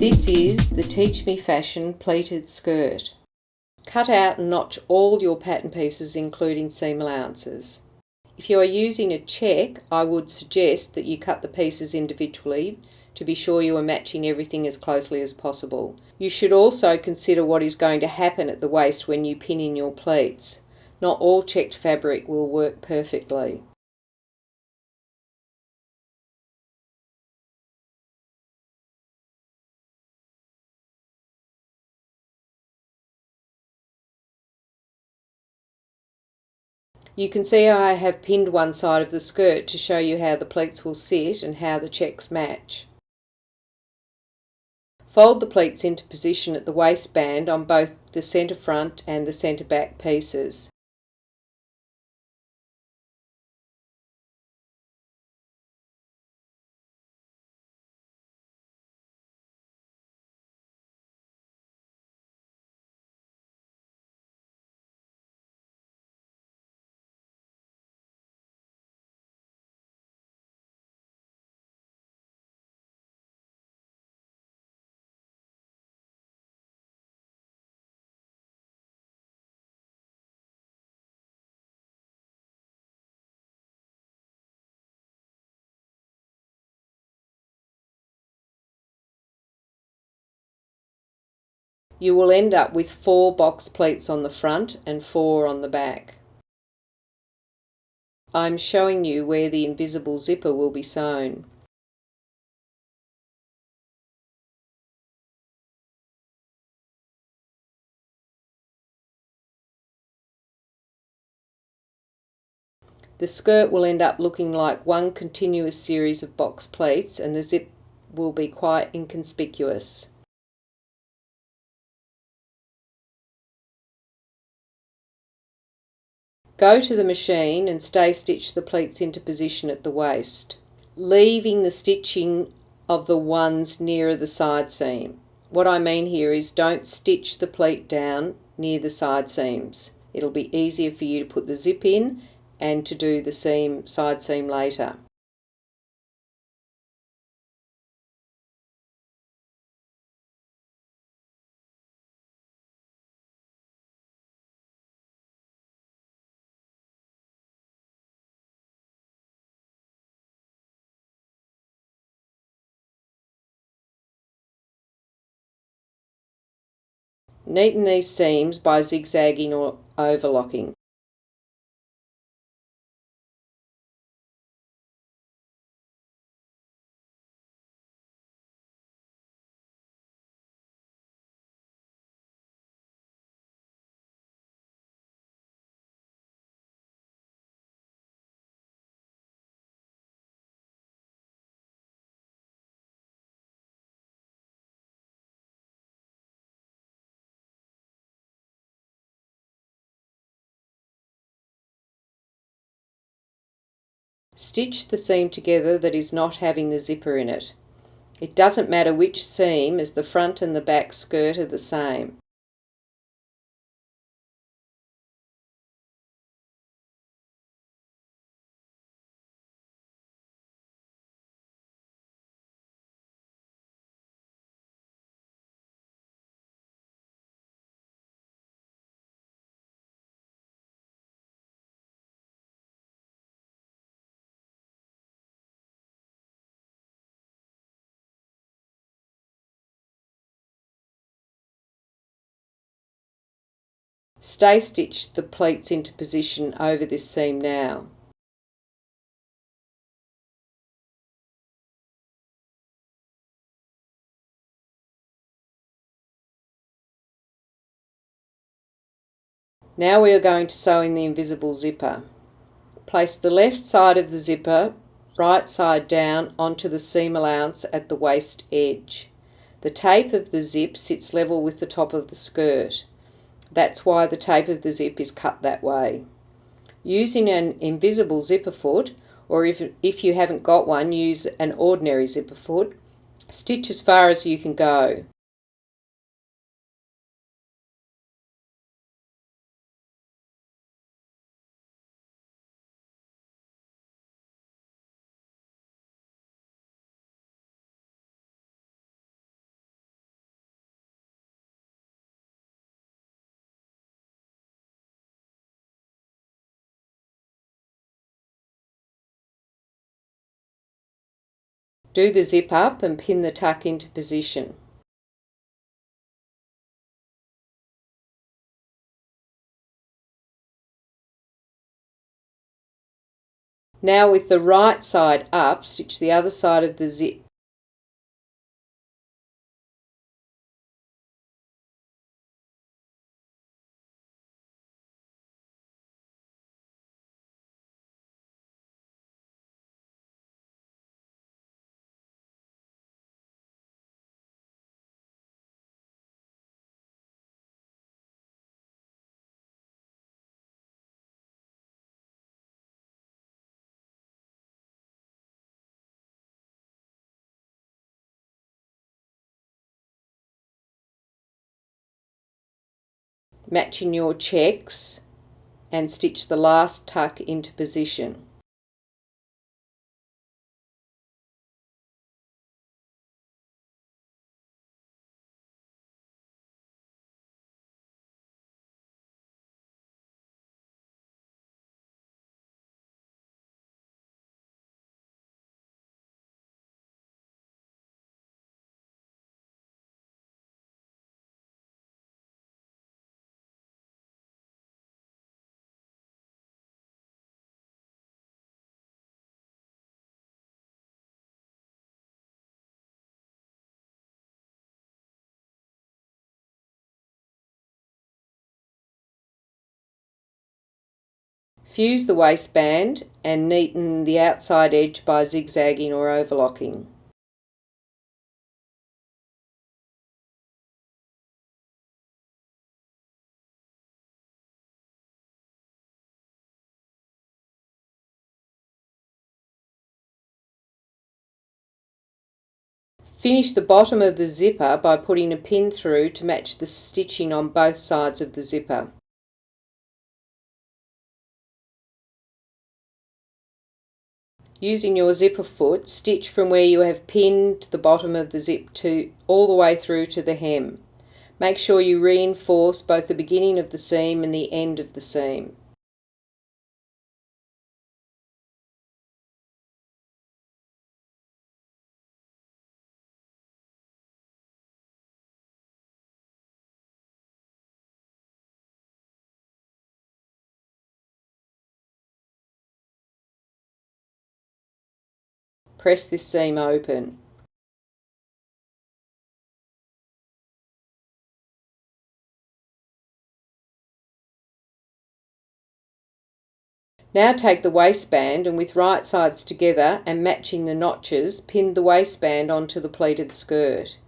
This is the Teach Me Fashion pleated skirt. Cut out and notch all your pattern pieces including seam allowances. If you are using a check, I would suggest that you cut the pieces individually to be sure you are matching everything as closely as possible. You should also consider what is going to happen at the waist when you pin in your pleats. Not all checked fabric will work perfectly. You can see I have pinned one side of the skirt to show you how the pleats will sit and how the checks match. Fold the pleats into position at the waistband on both the centre front and the centre back pieces. You will end up with 4 box pleats on the front and 4 on the back. I'm showing you where the invisible zipper will be sewn. The skirt will end up looking like one continuous series of box pleats and the zip will be quite inconspicuous. Go to the machine and stay stitch the pleats into position at the waist, leaving the stitching of the ones nearer the side seam. What I mean here is don't stitch the pleat down near the side seams. It'll be easier for you to put the zip in and to do the side seam later. Neaten these seams by zigzagging or overlocking. Stitch the seam together that is not having the zipper in it. It doesn't matter which seam, as the front and the back skirt are the same. Stay stitch the pleats into position over this seam now. Now we are going to sew in the invisible zipper. Place the left side of the zipper right side down onto the seam allowance at the waist edge. The tape of the zip sits level with the top of the skirt. That's why the tape of the zip is cut that way. Using an invisible zipper foot, or if you haven't got one, use an ordinary zipper foot, stitch as far as you can go. Do the zip up and pin the tuck into position. Now with the right side up, stitch the other side of the zip. Matching your checks and stitch the last tuck into position. Fuse the waistband and neaten the outside edge by zigzagging or overlocking. Finish the bottom of the zipper by putting a pin through to match the stitching on both sides of the zipper. Using your zipper foot, stitch from where you have pinned the bottom of the zip to all the way through to the hem. Make sure you reinforce both the beginning of the seam and the end of the seam. Press this seam open. Now take the waistband and with right sides together and matching the notches, pin the waistband onto the pleated skirt.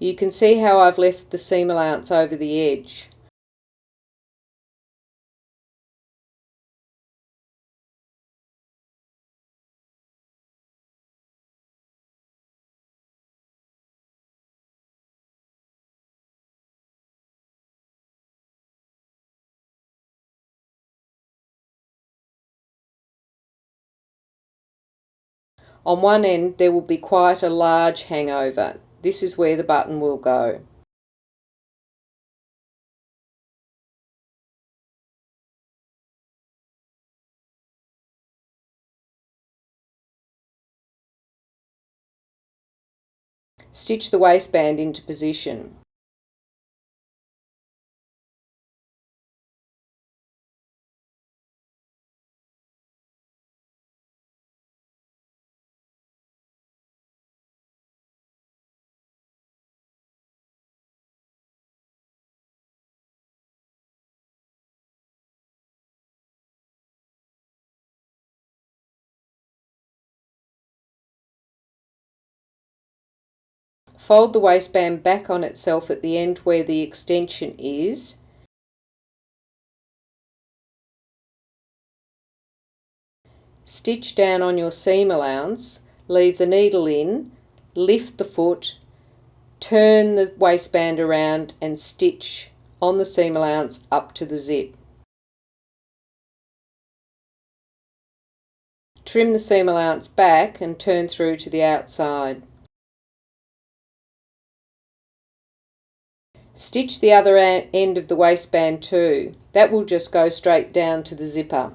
You can see how I've left the seam allowance over the edge. On one end there will be quite a large hangover. This is where the button will go. Stitch the waistband into position. Fold the waistband back on itself at the end where the extension is. Stitch down on your seam allowance, leave the needle in, lift the foot, turn the waistband around and stitch on the seam allowance up to the zip. Trim the seam allowance back and turn through to the outside. Stitch the other end of the waistband too. That will just go straight down to the zipper.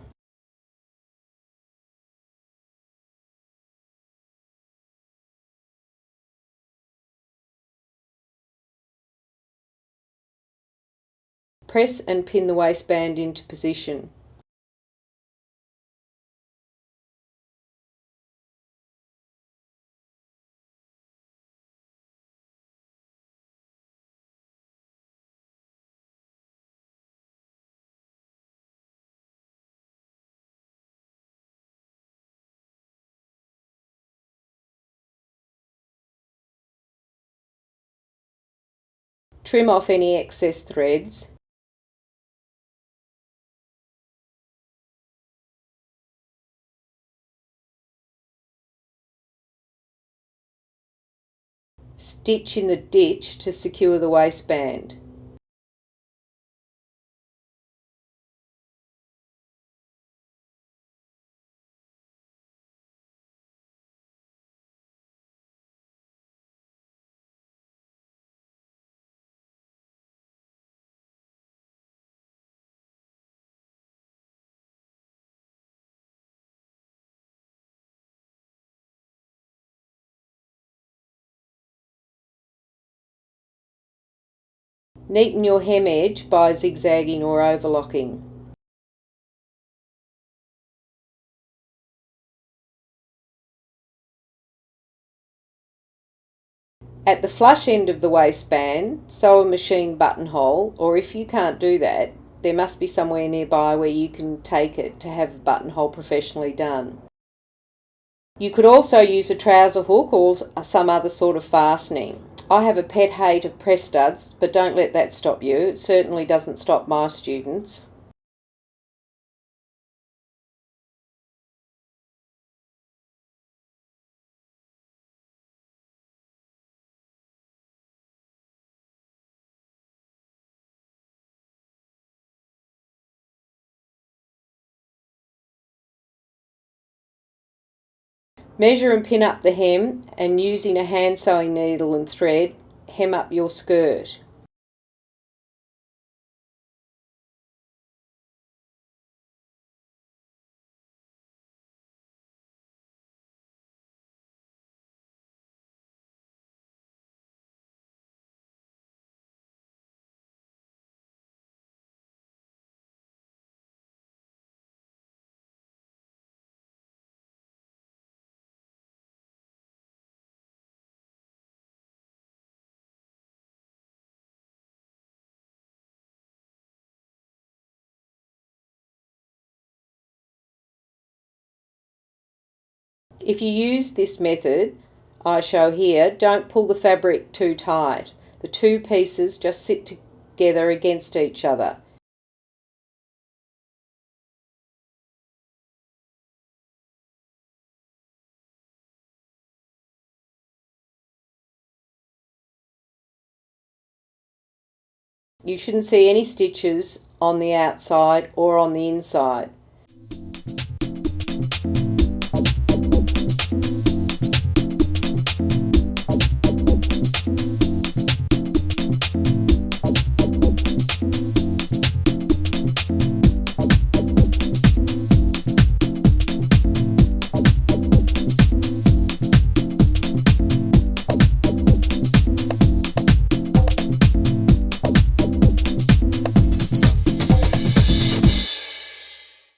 Press and pin the waistband into position. Trim off any excess threads. Stitch in the ditch to secure the waistband. Neaten your hem edge by zigzagging or overlocking. At the flush end of the waistband, sew a machine buttonhole, or if you can't do that, there must be somewhere nearby where you can take it to have the buttonhole professionally done. You could also use a trouser hook or some other sort of fastening. I have a pet hate of press studs, but don't let that stop you. It certainly doesn't stop my students. Measure and pin up the hem, and using a hand sewing needle and thread, hem up your skirt. If you use this method I show here, don't pull the fabric too tight. The two pieces just sit together against each other. You shouldn't see any stitches on the outside or on the inside.